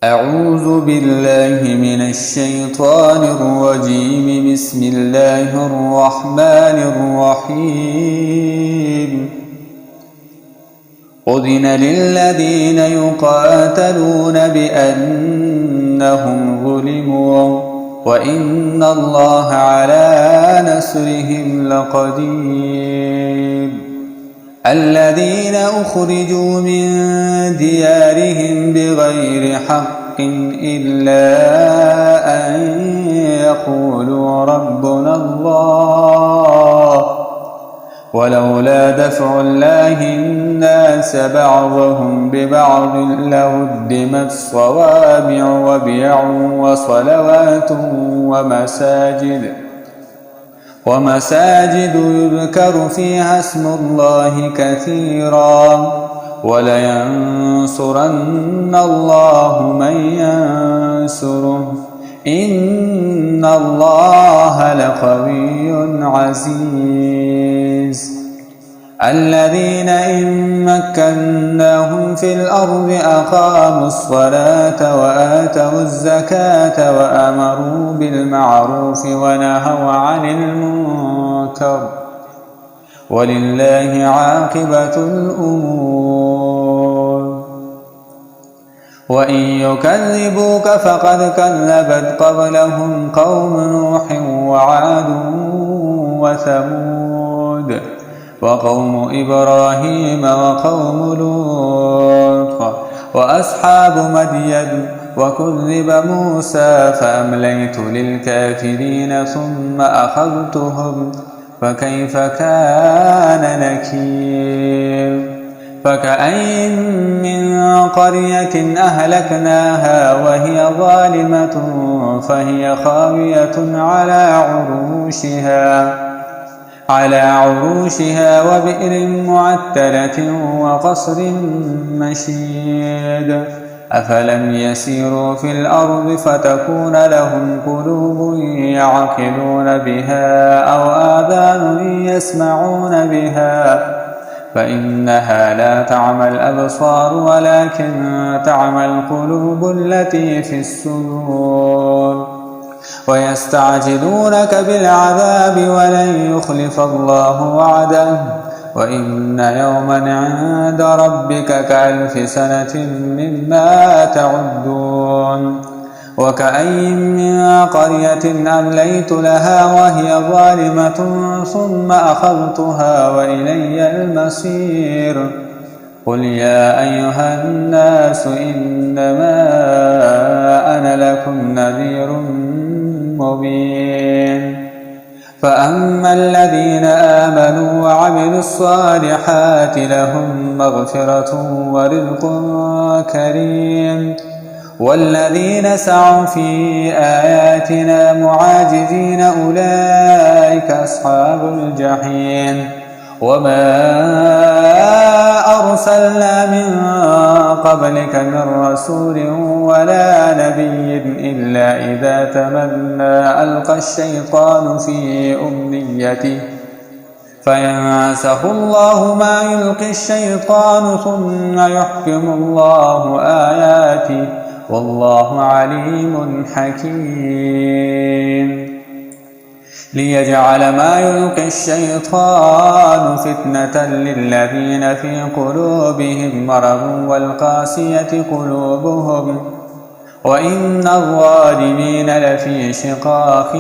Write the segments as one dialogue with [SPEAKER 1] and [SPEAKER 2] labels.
[SPEAKER 1] أعوذ بالله من الشيطان الرجيم. بسم الله الرحمن الرحيم. أذن للذين يقاتلون بأنهم ظلموا وإن الله على نصرهم لقدير. الذين أخرجوا من ديارهم بغير حق إلا أن يقولوا ربنا الله ولولا دفع الله الناس بعضهم ببعض لهدمت صوامع وبيع وصلوات ومساجد يذكر فيها اسم الله كثيرا ولينصرن الله من ينصره إن الله لقوي عزيز. الذين إن مكناهم في الأرض أقاموا الصلاة وآتوا الزكاة وأمروا بالمعروف ونهوا عن المنكر ولله عاقبة الأمور. وإن يكذبوك فقد كذبت قبلهم قوم نوح وعاد وثمود وقوم إبراهيم وقوم لوط وأصحاب مدين وكذب موسى فأمليت للكافرين ثم أخذتهم فكيف كان نكير. فكأين من قرية أهلكناها وهي ظالمة فهي خاوية على عروشها وبئر معتلة وقصر مشيد. أفلم يسيروا في الأرض فتكون لهم قلوب يعقلون بها أو آذان يسمعون بها فإنها لا تعمى الأبصار ولكن تعمى القلوب التي في الصدور. ويستعجلونك بالعذاب ولن يخلف الله وعده وإن يوما عند ربك كألف سنة مما تعدون. وكأين من قرية أمليت لها وهي ظالمة ثم أخذتها وإلي المصير. قل يا أيها الناس إنما أنا لكم نذير مبين. فأما الذين آمنوا وعملوا الصالحات لهم مغفرة ورزق كريم. والذين سعوا في آياتنا معاجزين أولئك أصحاب الجحيم. وما أرسلنا من قبلك من رسول ولا نبي إلا إذا تمنى ألقى الشيطان في أمنيته فينسخ الله ما يلقي الشيطان ثم يحكم الله آياته والله عليم حكيم. ليجعل ما يلقي الشيطان فتنة للذين في قلوبهم مرض والقاسية قلوبهم وإن الظالمين لفي شقاق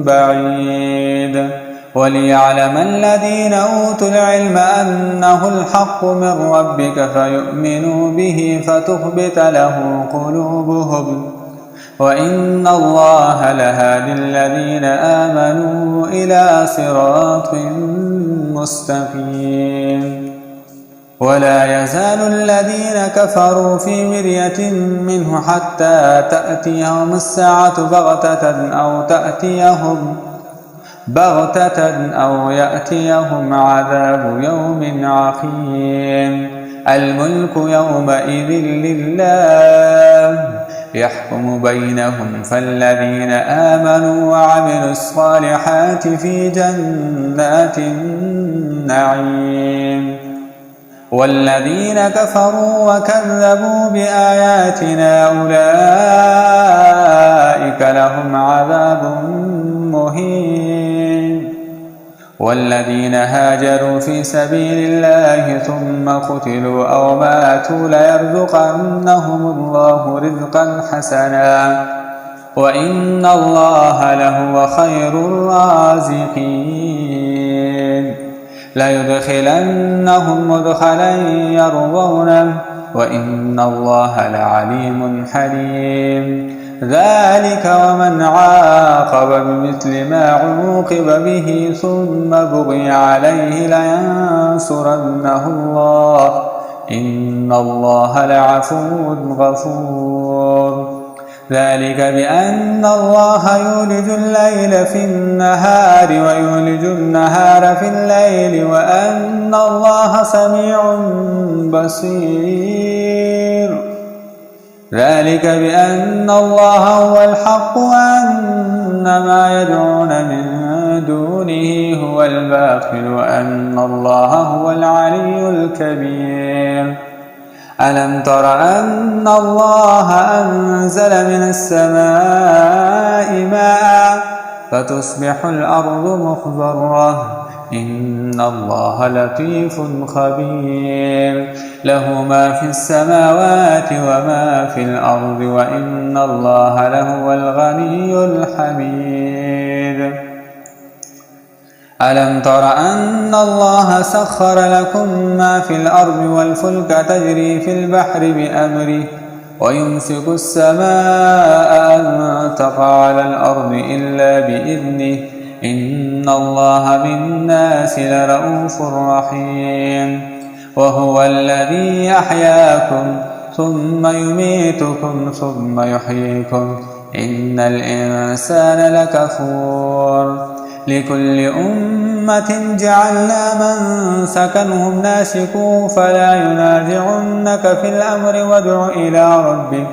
[SPEAKER 1] بعيد. وليعلم الذين أوتوا العلم أنه الحق من ربك فيؤمنوا به فتخبت له قلوبهم وإن الله لهادي الذين آمنوا إلى صراط مستقيم. ولا يزال الذين كفروا في مرية منه حتى تأتيهم الساعة بغتة أو يأتيهم عذاب يوم عقيم. الملك يومئذ لله يحكم بينهم فالذين آمنوا وعملوا الصالحات في جنات النعيم والذين كفروا وكذبوا بآياتنا أولئك لهم عذاب مهين. والذين هاجروا في سبيل الله ثم قتلوا أو ماتوا ليرزقنهم الله رزقا حسنا وإن الله لهو خير الرازقين. ليدخلنهم مدخلا يرضونه وإن الله لعليم حليم. ذلك ومن عاقب بمثل ما عوقب به ثم بغي عليه لينصرنه الله إن الله لعفو غفور. ذلك بأن الله يولج الليل في النهار ويولج النهار في الليل وأن الله سميع بصير. ذلك بأن الله هو الحق وأن ما يدعون من دونه هو الباطل وأن الله هو العلي الكبير. ألم تر أن الله أنزل من السماء ماء فتصبح الأرض مخضرة إن الله لطيف خبير. له ما في السماوات وما في الأرض وإن الله لهو الغني الحميد. ألم تر أن الله سخر لكم ما في الأرض والفلك تجري في البحر بأمره ويمسك السماء أن تقع على الأرض إلا بإذنه إن الله بالناس لرءوف رحيم. وهو الذي أحياكم ثم يميتكم ثم يحييكم إن الإنسان لكفور. لكل أمة جعلنا منسكا هم ناسكوه فلا ينازعنك في الأمر وادع إلى ربك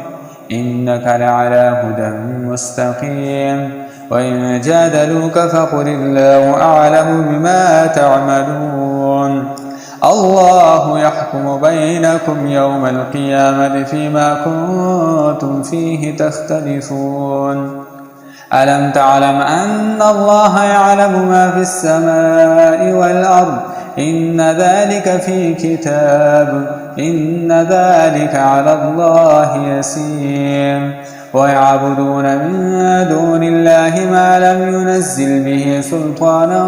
[SPEAKER 1] إنك لعلى هدى مستقيم. وإن جادلوك فقل الله أعلم بما تعملون. الله يحكم بينكم يوم القيامة فيما كنتم فيه تختلفون. ألم تعلم أن الله يعلم ما في السماء والأرض إن ذلك في كتاب إن ذلك على الله يسير. ويعبدون من دون الله ما لم ينزل به سلطانا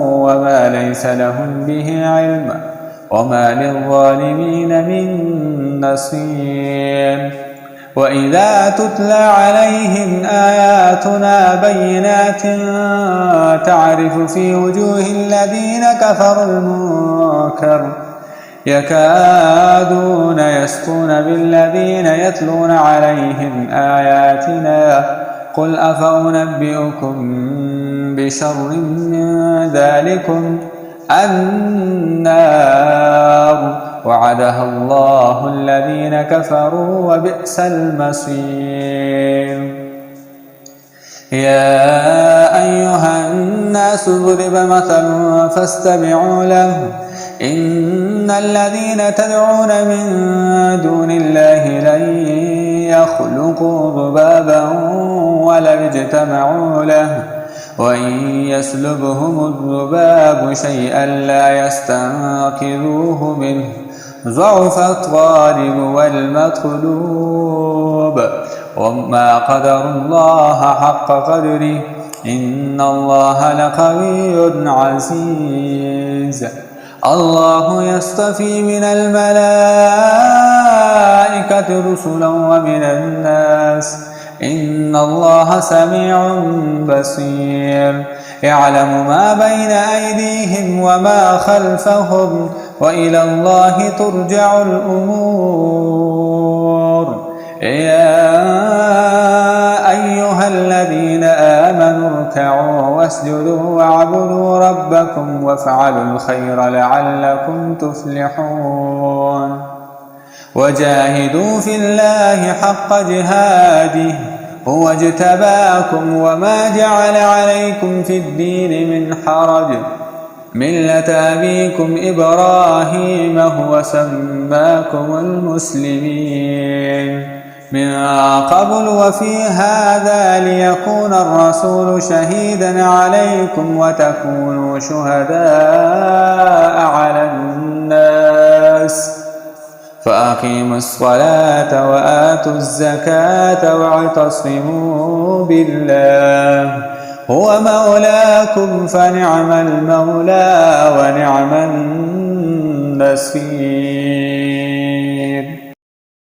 [SPEAKER 1] وما ليس لهم به علم وما للظالمين من نصير. وإذا تتلى عليهم آياتنا بينات تعرف في وجوه الذين كفروا المنكر يكادون يسطون بالذين يتلون عليهم آياتنا قل أفأنبئكم بشر من ذلكم النار وعدها الله الذين كفروا وبئس المصير. يا أيها الناس ضرب مثل فاستمعوا له إن الذين تدعون من دون الله لن يخلقوا ذبابا ولو اجتمعوا له وإن يسلبهم الذباب شيئا لا يستنقذوه منه ضعف الطالب والمطلوب وما قدر الله حق قدره إن الله لقوي عزيز. الله يصطفي من الملائكة رسلا ومن الناس إن الله سميع بصير. يعلم ما بين أيديهم وما خلفهم وإلى الله ترجع الأمور. يا أيها الذين آمنوا اركعوا واسجدوا واعبدوا ربكم وافعلوا الخير لعلكم تفلحون. وجاهدوا في الله حق جهاده هو اجتباكم وما جعل عليكم في الدين من حرج ملة أبيكم إبراهيم هو سماكم المسلمين من قبل وفي هذا ليكون الرسول شهيدا عليكم وتكونوا شهداء على الناس فأقيموا الصلاة وآتوا الزكاة واعتصموا بالله هو مولاكم فنعم المولى ونعم النصير.